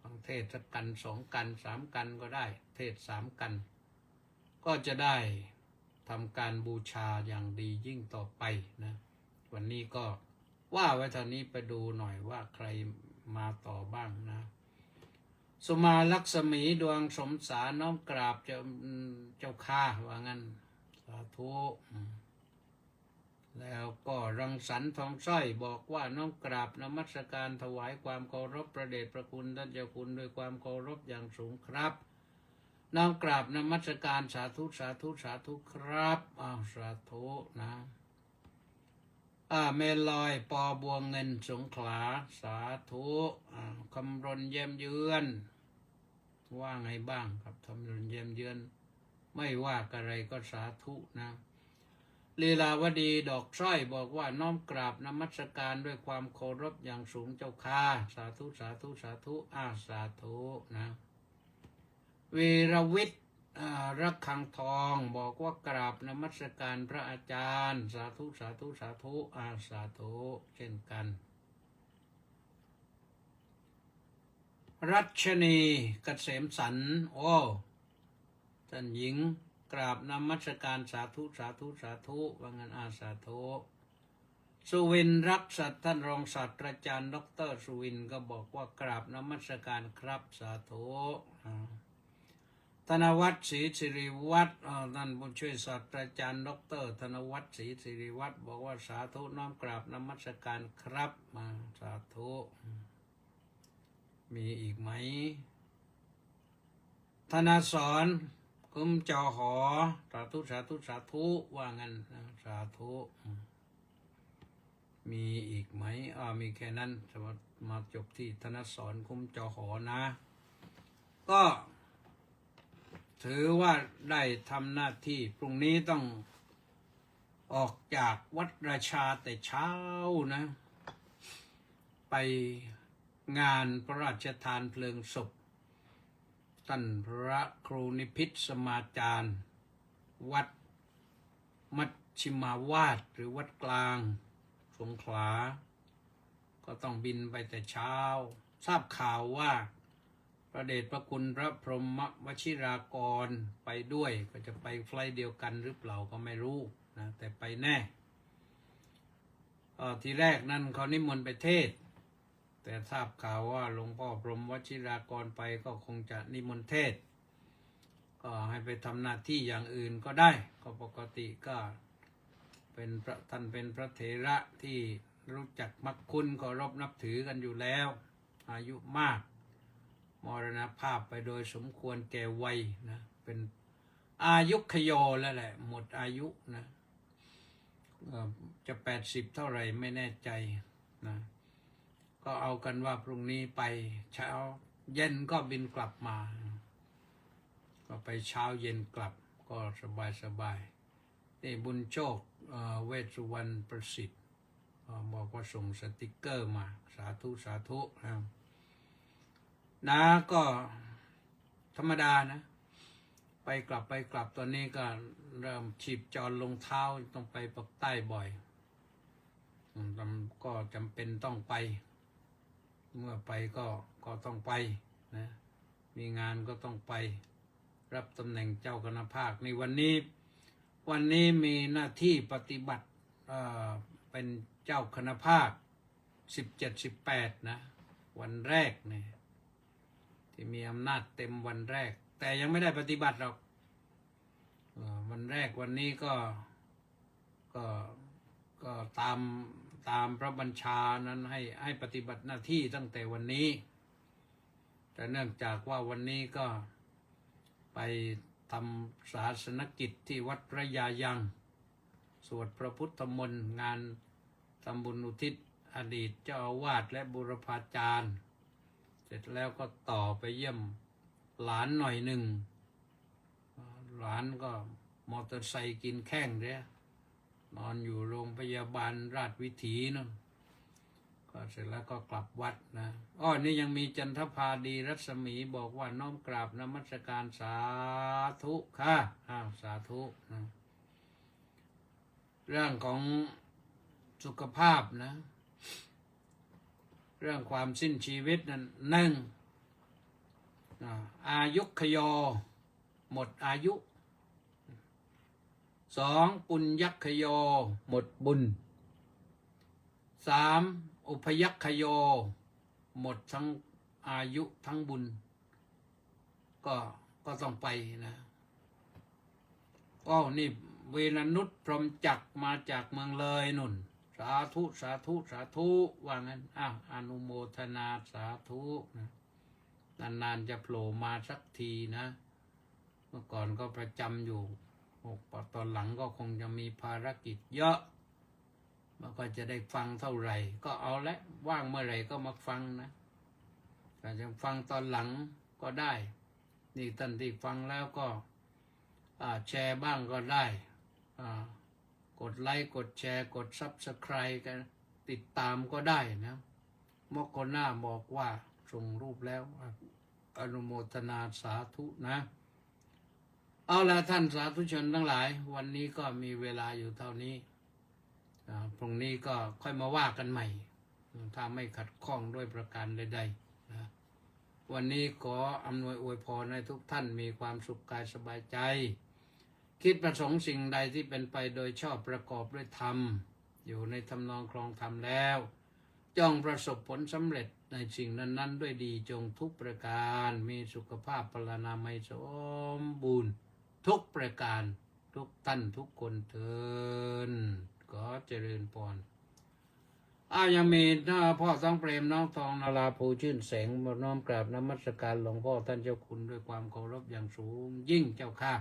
ฟังเทศสักกัน2 กัน3 กันก็ได้เทศ3 กันก็จะได้ทำการบูชาอย่างดียิ่งต่อไปนะวันนี้ก็ว่าไว้เท่านี้ไปดูหน่อยว่าใครมาต่อบ้างนะสุมาลักษมีดวงสมสารน้อมกราบเจ้าข้าว่างั้นสาธุแล้วก็รังสรรค์ทองสร้อยบอกว่าน้อมกราบนมัสการถวายความเคารพพระเดชพระคุณท่านเจ้าคุณด้วยความเคารพอย่างสูงครับน้อมกราบนมัสการสาธุสาธุสาธุครับสาธุนะเมลอยปอบัวเงินสงขลาสาธุคำรณเยี่ยมเยือนว่าไงบ้างครับคำรณเยี่ยมเยือนไม่ว่าอะไรก็สาธุนะลีลาวดีดอกสร้อยบอกว่าน้อมกราบนมัสการด้วยความเคารพอย่างสูงเจ้าค่ะสาธุสาธุสาธุสาธุนะวีรวิทย์รักขังทองบอกว่ากราบนมัสการพระอาจารย์สาธุสาธุสาธุสาธุเช่นกันรัชนีเกษมสันท่านหญิงกราบนมัสการสาธุสาธุสาธุว่างั้นสาธุสุวินรักษัตริย์ท่านรองศาสตราจารย์ดร.สุวินก็บอกว่ากราบนมัสการครับสาธุธนวัฒน์ศรีสิริวัฒน์ท่านผู้ช่วยศาสตราจารย์ดร.ธนวัฒน์ศรีสิริวัฒน์บอกว่าสาธุน้อมกราบนมัสการครับมาสาธุมีอีกไหมธนาสอนคุ้มจอหอสาธุสาธุสาธุว่างั้นสาธุมีอีกไหมมีแค่นั้นจะมาจบที่ธนาสอนคุ้มจอหอนะก็ถือว่าได้ทำหน้าที่พรุ่งนี้ต้องออกจากวัดราชาแต่เช้านะไปงานพระราชทานเพลิงศพท่านพระครูนิพิษสมาจารย์วัดมัชชิมาวาสหรือวัดกลางสงขลาก็ต้องบินไปแต่เช้าทราบข่าวว่าพระเดชพระคุณพระพรหมวชิรากรไปด้วยก็จะไปไฟล์เดียวกันหรือเปล่าก็ไม่รู้นะแต่ไปแน่ทีแรกนั้นเขานิมนต์ไปเทศแต่ทราบข่าวว่าหลวงพ่อพรหมวชิรากรไปก็คงจะนิมนต์เทศก็ให้ไปทำหน้าที่อย่างอื่นก็ได้ก็ปกติก็เป็นท่านเป็นพระเถระที่รู้จักมักคุ้นเคารพนับถือกันอยู่แล้ว อายุมากมรณภาพไปโดยสมควรแก่วัยนะเป็นอายุขโยแล้วแหละหมดอายุนะจะ80เท่าไหร่ไม่แน่ใจนะก็เอากันว่าพรุ่งนี้ไปเช้าเย็นก็บินกลับมาก็ไปเช้าเย็นกลับก็สบายนี่บุญโชคเวชสุวรรณประสิทธิ์บอกว่าส่งสติกเกอร์มาสาธุนะก็ธรรมดานะไปกลับตอนนี้ก็เริ่มฉีบจรลงเท้าต้องไปปักใต้บ่อยก็จำเป็นต้องไปเมื่อไปก็ต้องไปนะมีงานก็ต้องไปรับตำแหน่งเจ้าคณะภาคในวันนี้มีหน้าที่ปฏิบัติเป็นเจ้าคณะภาค17-18นะวันแรกเนี่ยที่มีอำนาจเต็มวันแรกแต่ยังไม่ได้ปฏิบัติหรอกวันแรกวันนี้ก็ตามพระบัญชานั้นให้ปฏิบัติหน้าที่ตั้งแต่วันนี้แต่เนื่องจากว่าวันนี้ก็ไปทำศาสนกิจที่วัดพระยายังสวดพระพุทธมนต์งานทำบุญอุทิศอดีตเจ้าอาวาสและบุรพาจารย์เสร็จแล้วก็ต่อไปเยี่ยมหลานหน่อยหนึ่งหลานก็มอเตอร์ไซค์กินแข้งเนี่ยนอนอยู่โรงพยาบาลราชวิถีนั่นก็เสร็จแล้วก็กลับวัดนะนี่ยังมีจันทภาดีรัศมีบอกว่าน้อมกราบนมัสการสาธุค่ะสาธุนะเรื่องของสุขภาพนะเรื่องความสิ้นชีวิตนั้นอายุขยหมดอายุ2ปุญญัคขโยหมดบุญ3อุพยัคขโยหมดทั้งอายุทั้งบุญก็ต้องไปนะนี่เวรนุชพรหมจักรมาจากเมืองเลยนุ่นสาธุว่างั้นอนุโมทนาสาธุนะนานๆจะโผล่มาสักทีนะเมื่อก่อนก็ประจำอยู่ตอนหลังก็คงจะมีภารกิจเยอะมันก็จะได้ฟังเท่าไหร่ก็เอาละว่างเมื่อไหร่ก็มาฟังนะแต่จะฟังตอนหลังก็ได้นี่ท่านที่ฟังแล้วก็แชร์บ้างก็ได้กดไลค์กดแชร์กด Subscribe กันติดตามก็ได้นะมกหน้าบอกว่าส่งรูปแล้วอนุโมทนาสาธุนะเอาละท่านสาธุชนทั้งหลายวันนี้ก็มีเวลาอยู่เท่านี้พรุ่งนี้ก็ค่อยมาว่ากันใหม่ถ้าไม่ขัดข้องด้วยประการใดๆนะวันนี้ขออำนวยอวยพรให้ทุกท่านมีความสุขกายสบายใจคิดประสงค์สิ่งใดที่เป็นไปโดยชอบประกอบด้วยธรรมอยู่ในทำนองครองธรรมแล้วจงประสบผลสำเร็จในสิ่งนั้นๆด้วยดีจงทุกประการมีสุขภาพพลานามัยสมบูรณ์ทุกประการทุกท่านทุกคนเถิดขอเจริญพรยังมีพ่อต้องเปรมน้องทองนาราภูชื่นแสงน้อมกราบนมัสการหลวงพ่อท่านเจ้าคุณด้วยความเคารพอย่างสูงยิ่งเจ้าค่ะ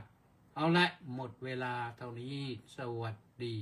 เอาละหมดเวลาเท่านี้สวัสดี